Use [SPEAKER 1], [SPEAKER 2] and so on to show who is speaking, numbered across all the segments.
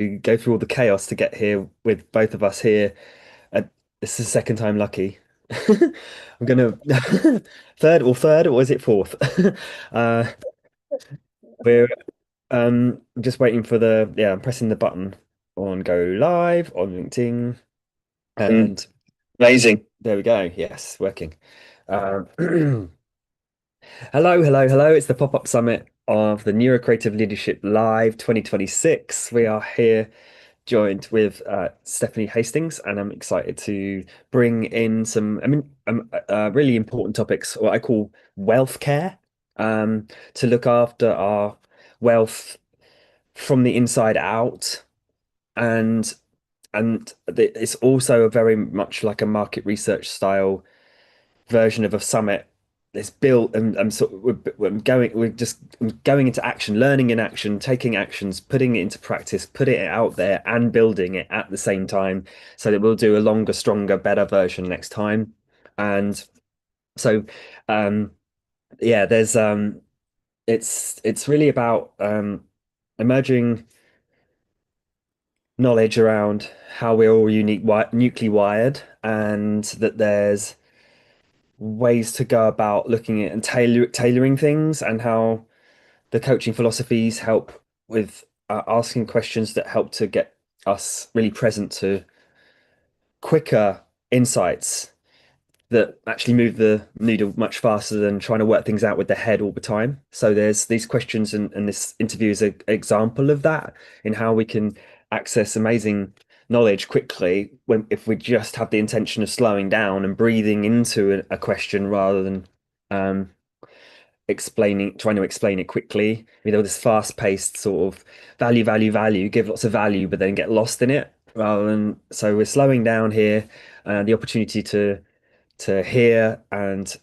[SPEAKER 1] we go through all the chaos to get here with both of us here. Uh, this is the second time lucky. I'm gonna third, or is it fourth? Uh, we're just waiting for I'm pressing the button on go live on LinkedIn, and
[SPEAKER 2] Amazing.
[SPEAKER 1] there we go. Yes, working. Um, hello. It's the pop-up summit of the NeuroCreative Leadership Live 2026. We are here joined with Stephanie Hastings, and I'm excited to bring in really important topics, what I call wealth care, to look after our wealth from the inside out, and it's also a very much like a market research style version of a summit. It's built, and we're going into action, learning in action, taking actions, putting it into practice, putting it out there, and building it at the same time, so that we'll do a longer, stronger, better version next time. And so, um, yeah, there's it's really about emerging knowledge around how we're all nuclearly wired, and that there's ways to go about looking at and tailoring things, and how the coaching philosophies help with asking questions that help to get us really present to quicker insights that actually move the needle much faster than trying to work things out with the head all the time. So there's these questions, and this interview is an example of that, in how we can access amazing knowledge quickly when if we just have the intention of slowing down and breathing into a question, rather than um, trying to explain it quickly. This fast-paced sort of value, give lots of value, but then get lost in it. Rather than so we're slowing down here, the opportunity to hear and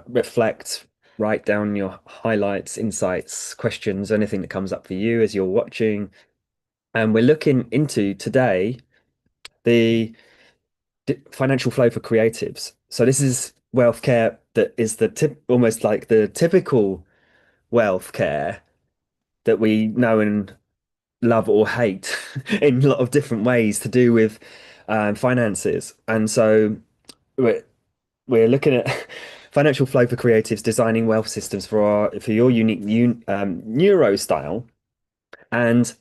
[SPEAKER 1] reflect, write down your highlights, insights, questions, anything that comes up for you as you're watching. And we're looking into today the financial flow for creatives. So this is wealth care that is almost like the typical wealth care that we know and love or hate in a lot of different ways to do with finances. And so we're we're looking at financial flow for creatives, designing wealth systems for your unique neuro style. And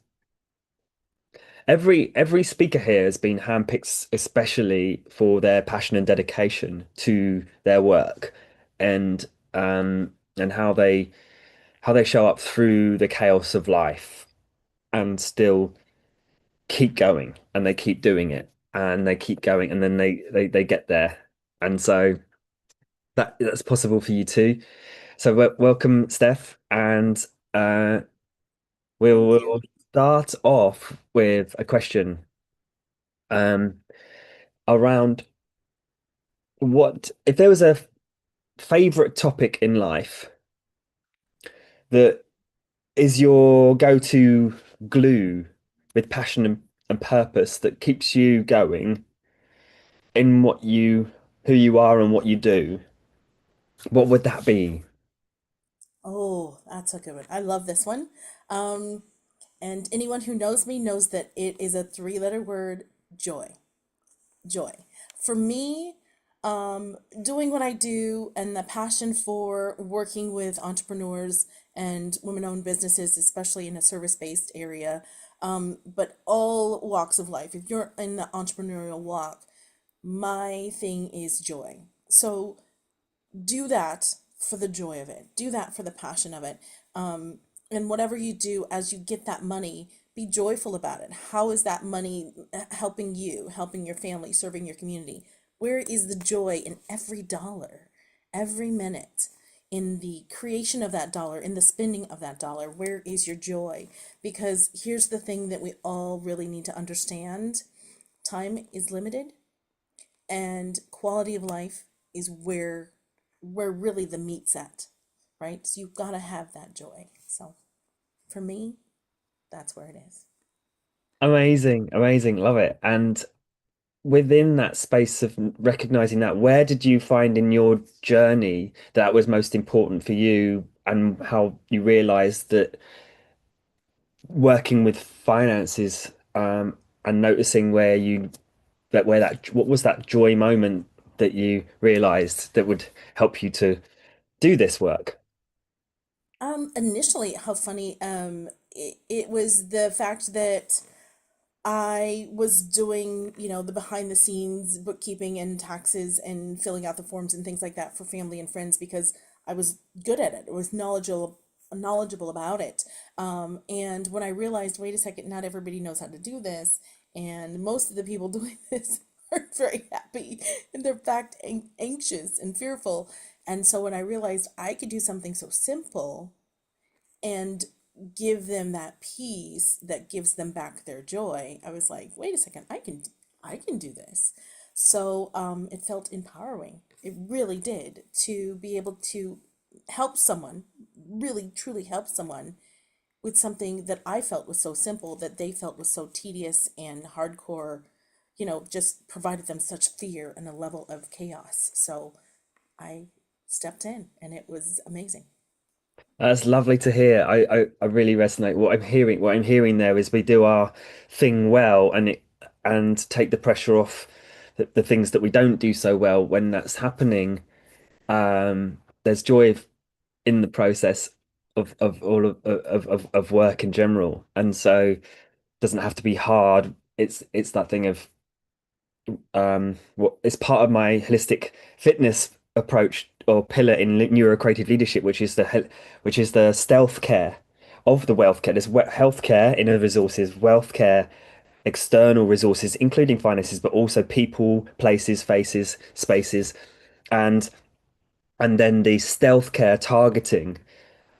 [SPEAKER 1] every speaker here has been handpicked especially for their passion and dedication to their work, and and how they show up through the chaos of life and still keep going, and they keep doing it, and they keep going, and then they get there. And so that's possible for you too. So welcome, Steph, and uh,
[SPEAKER 2] Thank
[SPEAKER 1] we'll
[SPEAKER 2] you.
[SPEAKER 1] start off with a question um, around what if there was a favorite topic in life that is your go-to glue with passion and purpose that keeps you going in who you are and what you do. What would that be?
[SPEAKER 2] Oh, that's a good one. I love this one. Um, and anyone who knows me knows that it is a three-letter word, joy. Joy. For me, doing what I do and the passion for working with entrepreneurs and women-owned businesses, especially in a service-based area, but all walks of life. If you're in the entrepreneurial walk, my thing is joy. So do that for the joy of it. Do that for the passion of it. And whatever you do as you get that money, be joyful about it. How is that money helping you, helping your family, serving your community? Where is the joy in every dollar, every minute, in the creation of that dollar, in the spending of that dollar? Where is your joy? Because here's the thing that we all really need to understand: time is limited, and quality of life is where really the meat's at, right? So you've got to have that joy. So for me, that's where it is.
[SPEAKER 1] Amazing, love it. And within that space of recognizing that, where did you find in your journey that was most important for you, and how you realized that working with finances and noticing where you that where that what was that joy moment that you realized that would help you to do this work?
[SPEAKER 2] Initially, how funny, it was the fact that I was doing, the behind the scenes bookkeeping and taxes and filling out the forms and things like that for family and friends because I was good at it. I was knowledgeable about it. And when I realized, wait a second, not everybody knows how to do this, and most of the people doing this aren't very happy, and they're in fact anxious and fearful. And so when I realized I could do something so simple and give them that peace that gives them back their joy, I was like, wait a second, I can do this. So it felt empowering. It really did, to be able to help someone, really truly help someone with something that I felt was so simple that they felt was so tedious and hardcore, just provided them such fear and a level of chaos. So I stepped in and it was amazing.
[SPEAKER 1] That's lovely to hear. I really resonate. What I'm hearing there is we do our thing well and take the pressure off the things that we don't do so well when that's happening. There's joy in the process of all of work in general. And so it doesn't have to be hard. It's that thing of what it's part of my holistic fitness approach or pillar in neurocreative leadership, which is the stealth care of the wealth care. There's healthcare, inner resources, wealth care, external resources, including finances, but also people, places, faces, spaces, and then the stealth care targeting,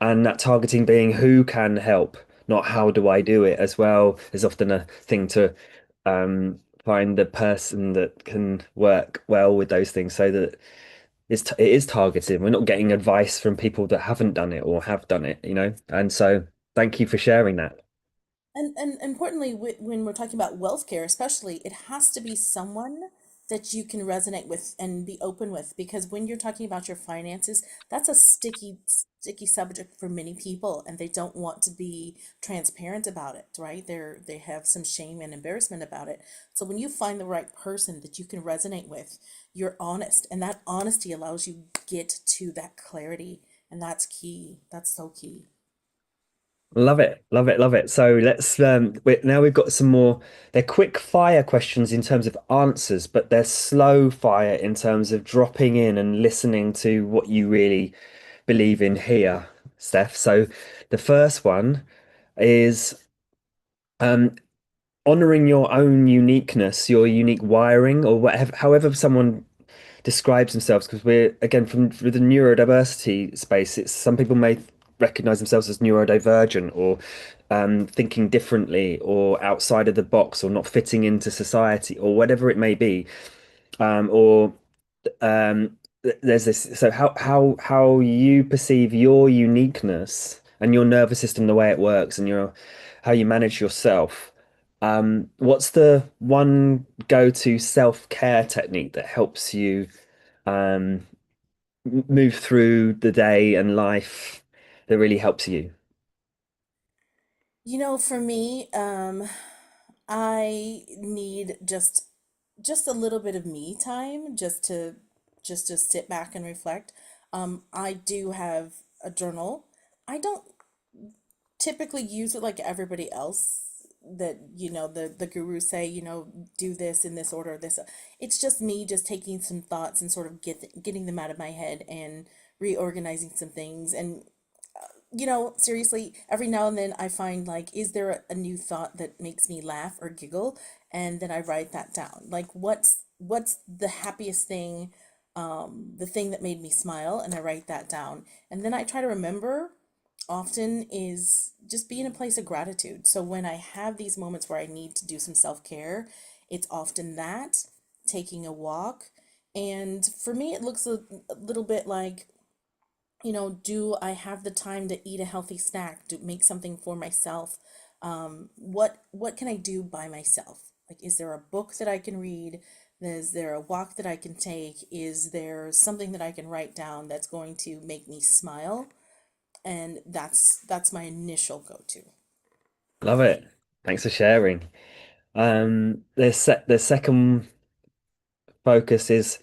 [SPEAKER 1] and that targeting being who can help, not how do I do it as well. There's often a thing to find the person that can work well with those things so that it is targeted. We're not getting advice from people that haven't done it or have done it, you know? And so thank you for sharing that.
[SPEAKER 2] And importantly, when we're talking about wealth care, especially, it has to be someone that you can resonate with and be open with, because when you're talking about your finances, that's a sticky subject for many people, and they don't want to be transparent about it, right? They have some shame and embarrassment about it. So when you find the right person that you can resonate with, you're honest, and that honesty allows you get to that clarity, and that's key. That's so key.
[SPEAKER 1] Love it, love it, love it. So now we've got some more. They're quick fire questions in terms of answers, but they're slow fire in terms of dropping in and listening to what you really believe in here, Steph. So the first one is um honoring your own uniqueness, your unique wiring, or whatever, however someone describes themselves, because we're again from the neurodiversity space, it's some people may recognize themselves as neurodivergent or thinking differently or outside of the box or not fitting into society or whatever it may be, or there's this. So how you perceive your uniqueness and your nervous system, the way it works, and your how you manage yourself. What's the one go-to self-care technique that helps you um, move through the day and life that really helps you?
[SPEAKER 2] For me, I need just a little bit of me time just to sit back and reflect. I do have a journal. I don't typically use it like everybody else, that the gurus say, do this in this order, this. It's just me just taking some thoughts and sort of getting them out of my head and reorganizing some things. And seriously, every now and then I find, like, is there a new thought that makes me laugh or giggle? And then I write that down. Like, what's the happiest thing, the thing that made me smile, and I write that down. And then I try to remember, often, is just be in a place of gratitude. So when I have these moments where I need to do some self-care, it's often that, taking a walk. And for me, it looks a little bit like, do I have the time to eat a healthy snack, to make something for myself? What can I do by myself? Like, is there a book that I can read? Is there a walk that I can take? Is there something that I can write down that's going to make me smile? And that's my initial go-to.
[SPEAKER 1] Love it. Thanks for sharing. The second focus is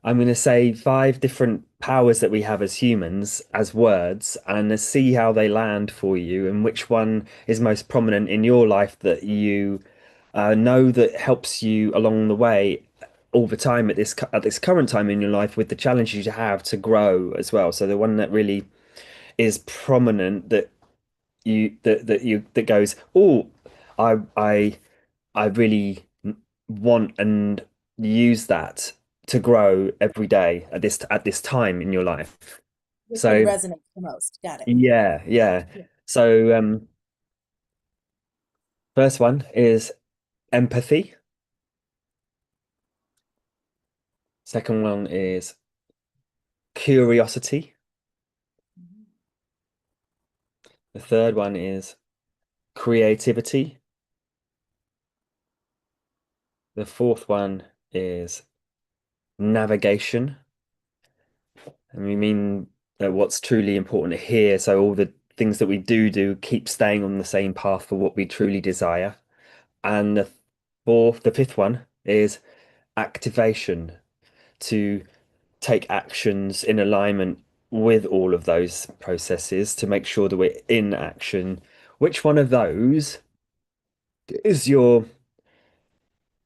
[SPEAKER 1] I'm going to say five different powers that we have as humans as words and see how they land for you and which one is most prominent in your life that you know that helps you along the way all the time at this current time in your life with the challenges you have to grow as well. So the one that really is prominent that goes, oh, I I really want and use that to grow every day at this time in your life.
[SPEAKER 2] Which one
[SPEAKER 1] So
[SPEAKER 2] resonates the most? Got it.
[SPEAKER 1] yeah, yeah.
[SPEAKER 2] Yeah.
[SPEAKER 1] So first one is empathy. Second one is curiosity.
[SPEAKER 2] Mhm.
[SPEAKER 1] The third one is creativity. The fourth one is navigation. And we mean what's truly important here. So all the things that we do keep staying on the same path for what we truly desire. And the fifth one is activation to take actions in alignment with all of those processes to make sure that we're in action. Which one of those is your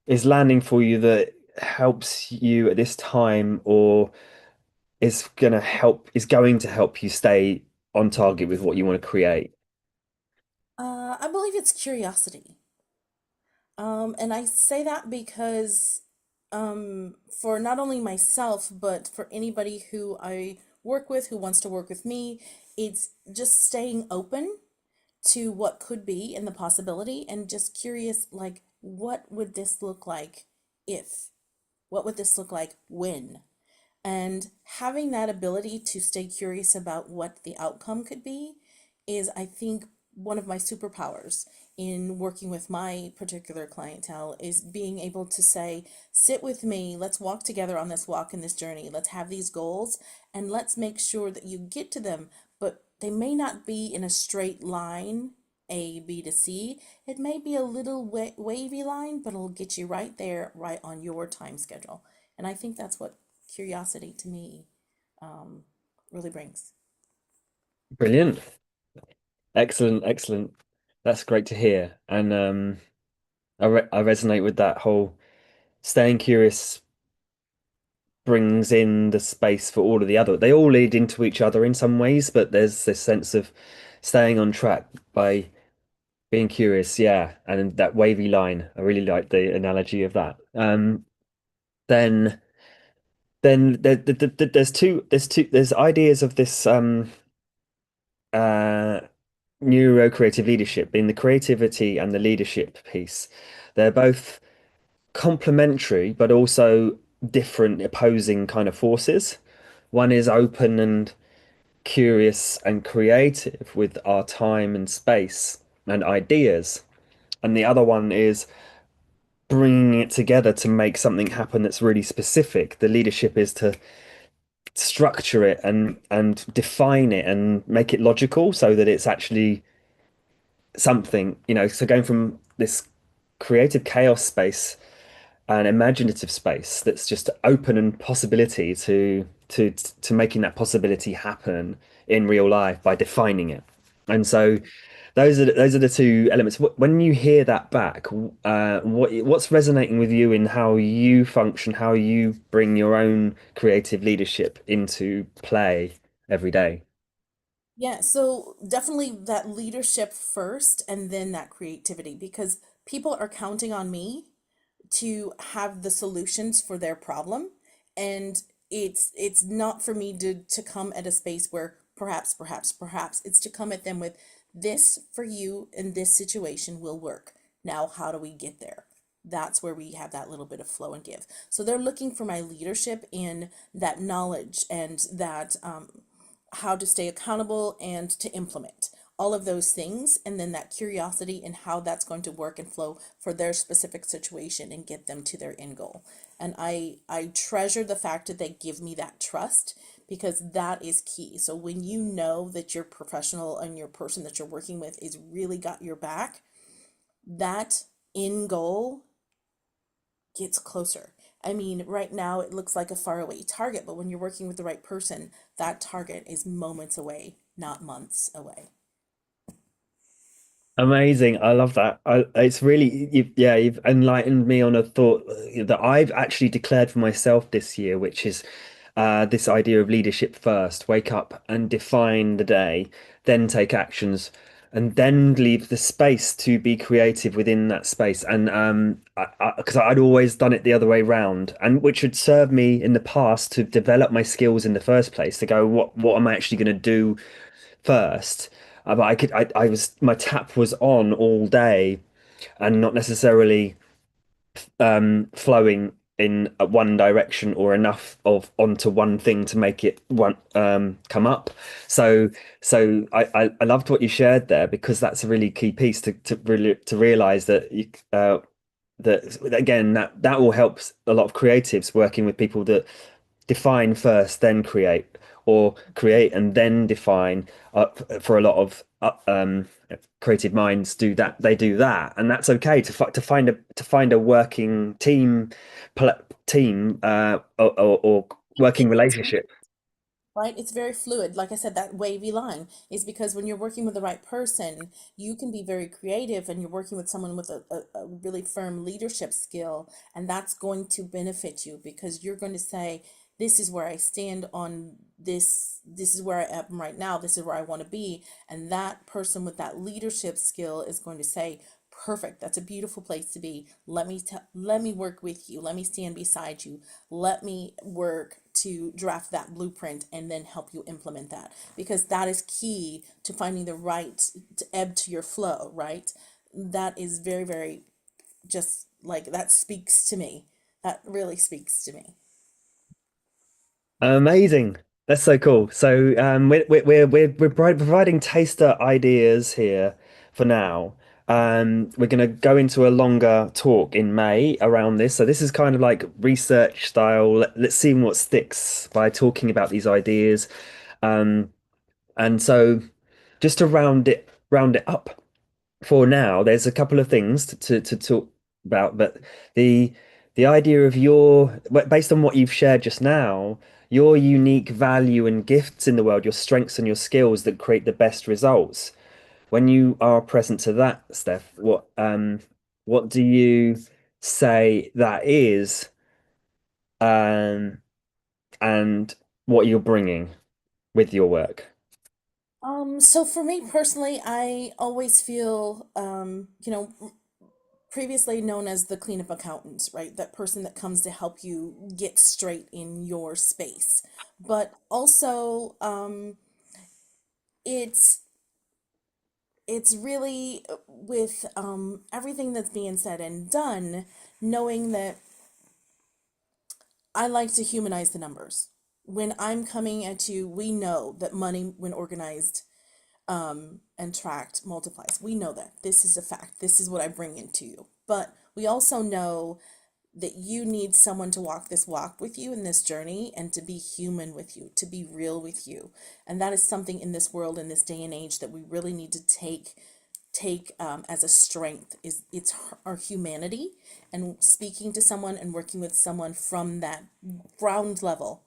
[SPEAKER 1] is landing for you that helps you at this time or is going to help you stay on target with what you want to create?
[SPEAKER 2] I believe it's curiosity. And I say that because for not only myself, but for anybody who I work with who wants to work with me, it's just staying open to what could be and the possibility and just curious, like, what would this look like if? What would this look like when? And having that ability to stay curious about what the outcome could be is, I think, one of my superpowers in working with my particular clientele is being able to say, sit with me, let's walk together on this walk and this journey, let's have these goals, and let's make sure that you get to them, but they may not be in a straight line. A, B to C. It may be a little wavy line, but it'll get you right there, right on your time schedule. And I think that's what curiosity to me um, really brings.
[SPEAKER 1] Brilliant. Excellent, excellent. That's great to hear. And I resonate with that whole staying curious brings in the space for all of the other. They all lead into each other in some ways, but there's this sense of staying on track by being curious. Yeah, and that wavy line. I really like the analogy of that. Then there's ideas of this uh neuro-creative leadership being the creativity and the leadership piece. They're both complementary, but also different opposing kind of forces. One is open and curious and creative with our time and space and ideas. And the other one is bringing it together to make something happen that's really specific. The leadership is to structure it and define it and make it logical so that it's actually something, so going from this creative chaos space an imaginative space that's just open and possibility to making that possibility happen in real life by defining it. And so those are the two elements. When you hear that back, what's resonating with you in how you function, how you bring your own creative leadership into play every day?
[SPEAKER 2] Yeah, so definitely that leadership first and then that creativity because people are counting on me to have the solutions for their problem, and it's not for me to come at a space where perhaps it's to come at them with this for you in this situation will work. Now how do we get there? That's where we have that little bit of flow and give. So they're looking for my leadership in that knowledge and that how to stay accountable and to implement all of those things, and then that curiosity and how that's going to work and flow for their specific situation and get them to their end goal. And I treasure the fact that they give me that trust because that is key. So when you know that your professional and your person that you're working with is really got your back, that end goal gets closer. I mean, right now it looks like a faraway target, but when you're working with the right person, that target is moments away, not months away.
[SPEAKER 1] Amazing. I love that. It's really, yeah, you've enlightened me on a thought that I've actually declared for myself this year, which is this idea of leadership first. Wake up and define the day, then take actions, and then leave the space to be creative within that space. And because I'd always done it the other way round, and which had served me in the past to develop my skills in the first place, to go, what am I actually going to do first? But I was, my tap was on all day and not necessarily flowing in one direction or enough of onto one thing to make it one come up. So I loved what you shared there, because that's a really key piece to really to realize that that again, that will help a lot of creatives working with people that define first, then create, or create and then define. For a lot of creative minds do that. They do that, and that's okay to find a working team or working
[SPEAKER 2] It's
[SPEAKER 1] relationship.
[SPEAKER 2] right? It's very fluid. Like I said, that wavy line is because when you're working with the right person, you can be very creative and you're working with someone with a really firm leadership skill, and that's going to benefit you because you're going to say, this is where I stand on this, this is where I am right now, this is where I want to be. And that person with that leadership skill is going to say, perfect, that's a beautiful place to be. Let me work with you. Let me stand beside you. Let me work to draft that blueprint and then help you implement that, because that is key to finding the right to ebb to your flow, right? That is very, very, just like, that speaks to me. That really speaks to me.
[SPEAKER 1] Amazing. That's so cool. So we're providing taster ideas here for now. We're going to go into a longer talk in May around this. So this is kind of like research style. Let's see what sticks by talking about these ideas. Um, and so just to round it up for now, there's a couple of things to talk about, but the the idea of based on what you've shared just now, your unique value and gifts in the world, your strengths and your skills that create the best results. When you are present to that, Steph, what do you say that is, um, and what you're bringing with your work?
[SPEAKER 2] So for me personally, I always feel, previously known as the cleanup accountant, right? That person that comes to help you get straight in your space. But also, it's it's really with everything that's being said and done, knowing that I like to humanize the numbers. When I'm coming at you, we know that money, when organized and tracked, multiplies. We know that. This is a fact. This is what I bring into you. But we also know that you need someone to walk this walk with you in this journey and to be human with you, to be real with you. And that is something in this world, in this day and age, that we really need to take as a strength. Is it's our humanity, and speaking to someone and working with someone from that ground level.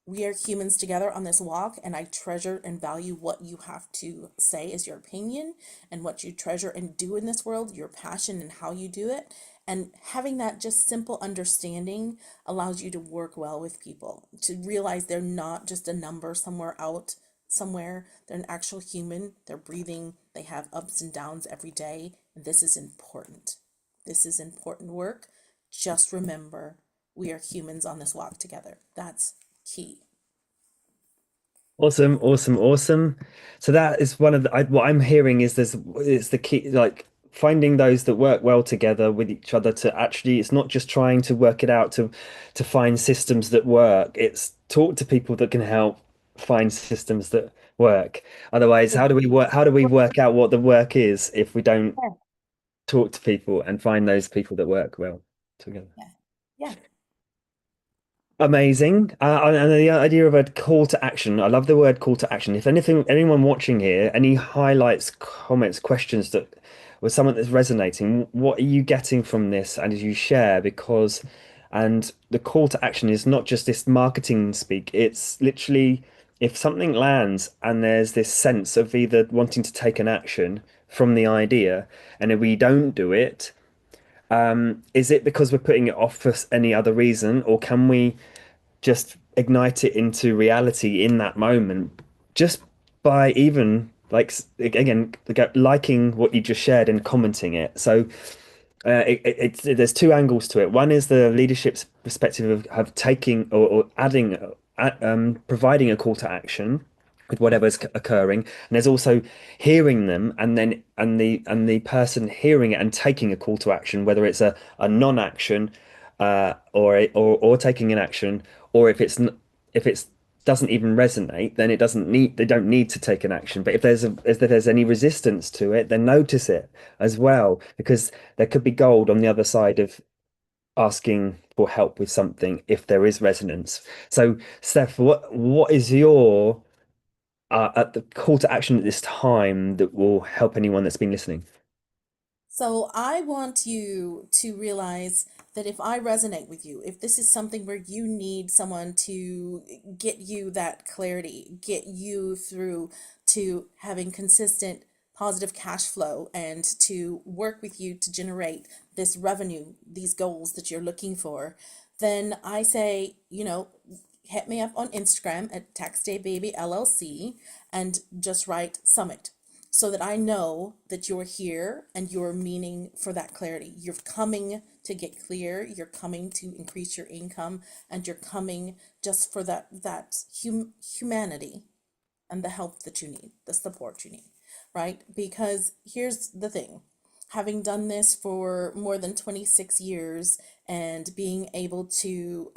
[SPEAKER 2] We are humans together on this walk, and I treasure and value what you have to say as your opinion and what you treasure and do in this world, your passion and how you do it. And having that just simple understanding allows you to work well with people, to realize they're not just a number somewhere out somewhere. They're an actual human. They're breathing. They have ups and downs every day. And this is important. This is important work. Just remember, we are humans on this walk together. That's key.
[SPEAKER 1] Awesome, awesome, awesome. So that is one of what I'm hearing is it's the key, like finding those that work well together with each other, to actually, it's not just trying to work it out to find systems that work. It's talk to people that can help find systems that work. Otherwise,
[SPEAKER 2] Yeah.
[SPEAKER 1] how do we work out what the work is if we don't talk to people and find those people that work well together?
[SPEAKER 2] Yeah. Yeah.
[SPEAKER 1] Amazing. And the idea of a call to action. I love the word call to action. If anything, anyone watching here, any highlights, comments, questions that or someone that's resonating, what are you getting from this? And as you share, because, and the call to action is not just this marketing speak, it's literally if something lands and there's this sense of either wanting to take an action from the idea, and if we don't do it, is it because we're putting it off for any other reason, or can we just ignite it into reality in that moment just by even like again liking what you just shared and commenting it? So there's two angles to it. One is the leadership's perspective of taking or adding, providing a call to action with whatever's occurring, and there's also hearing them, and then and the person hearing it and taking a call to action, whether it's a non-action, or taking an action, or if it's doesn't even resonate, then they don't need to take an action. But if there's any resistance to it, then notice it as well, because there could be gold on the other side of asking for help with something if there is resonance. So, Steph, what is your at the call to action at this time that will help anyone that's been listening?
[SPEAKER 2] So I want you to realize that if I resonate with you, if this is something where you need someone to get you that clarity, get you through to having consistent positive cash flow and to work with you to generate this revenue, these goals that you're looking for, then I say, hit me up on Instagram at TaxDayBaby LLC and just write summit so that I know that you're here and you're meaning for that clarity. You're coming to get clear, you're coming to increase your income, and you're coming just for that humanity and the help that you need, the support you need, right? Because here's the thing. Having done this for more than 26 years and being able to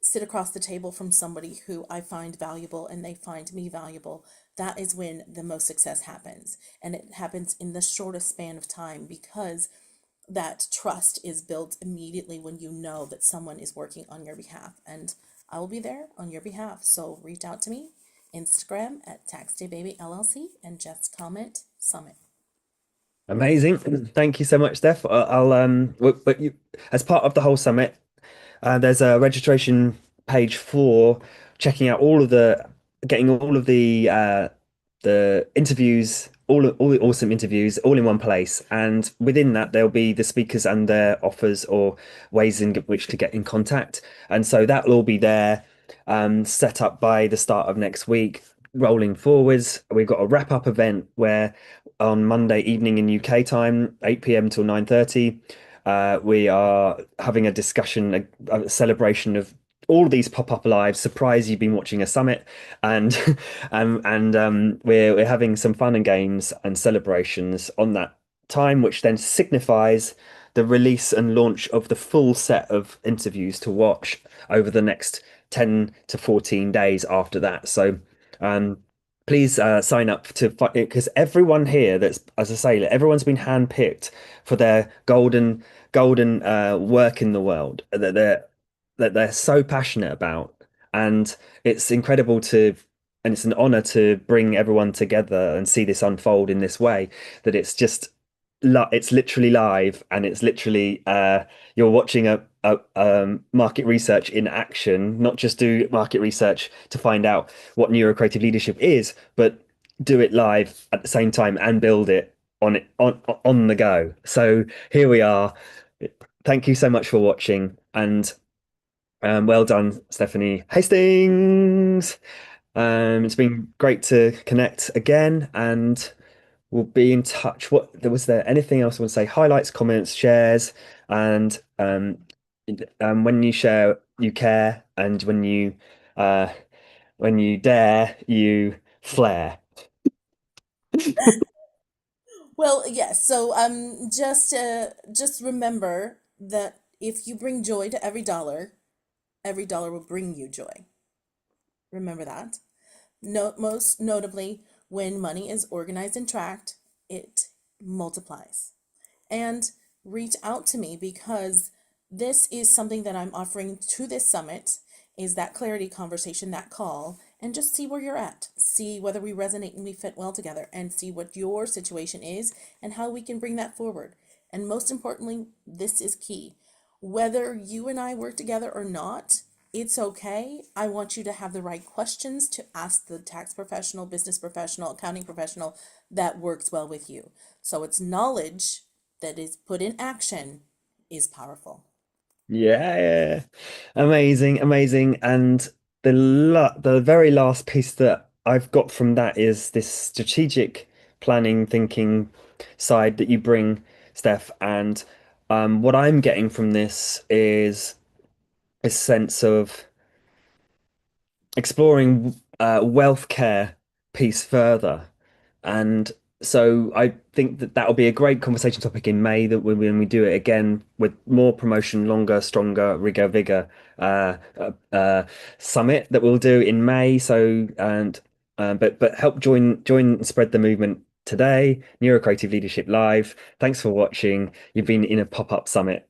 [SPEAKER 2] sit across the table from somebody who I find valuable and they find me valuable, that is when the most success happens. And it happens in the shortest span of time because that trust is built immediately when you know that someone is working on your behalf. And I will be there on your behalf. So reach out to me, Instagram at TaxDayBaby LLC, and just comment summit.
[SPEAKER 1] Amazing. Thank you so much, Steph. I'll but you as part of the whole summit, there's a registration page for checking out getting all of the interviews, all the awesome interviews, all in one place. And within that, there'll be the speakers and their offers or ways in which to get in contact. And so that'll all be there, set up by the start of next week. Rolling forwards, we've got a wrap up event where on Monday evening in UK time, 8 p.m. till 9:30. We are having a discussion, a celebration of all of these pop-up lives. Surprise, you've been watching a summit, and we're having some fun and games and celebrations on that time, which then signifies the release and launch of the full set of interviews to watch over the next 10 to 14 days after that. So, um, please sign up to because everyone here that's, as I say, everyone's been handpicked for their golden work in the world that they're so passionate about, and it's incredible to and it's an honor to bring everyone together and see this unfold in this way. That it's just it's literally live, and it's literally you're watching a market research in action, not just do market research to find out what neurocreative leadership is, but do it live at the same time and build it on the go. So here we are. Thank you so much for watching, and well done, Stephanie Hastings. It's been great to connect again, and we'll be in touch. Was there anything else I want to say? Highlights, comments, shares, and when you share, you care, and uh, when you dare, you flare.
[SPEAKER 2] Well, yes. So just remember that if you bring joy to every dollar will bring you joy. Remember that. No, most notably, when money is organized and tracked, it multiplies. And reach out to me because this is something that I'm offering to this summit is that clarity conversation, that call. and just see where you're at. See whether we resonate and we fit well together, and see what your situation is and how we can bring that forward. And most importantly, this is key. Whether you and I work together or not, it's okay. I want you to have the right questions to ask the tax professional, business professional, accounting professional that works well with you. So it's knowledge that is put in action is powerful.
[SPEAKER 1] Yeah, amazing, amazing. And the very last piece that I've got from that is this strategic planning thinking side that you bring, Steph. And what I'm getting from this is a sense of exploring wealth care piece further. And so I think that that'll be a great conversation topic in May that when we do it again with more promotion, longer, stronger, rigor, vigor summit that we'll do in May. So and but help join and spread the movement today. NeuroCreative Leadership Live. Thanks for watching. You've been in a pop-up summit.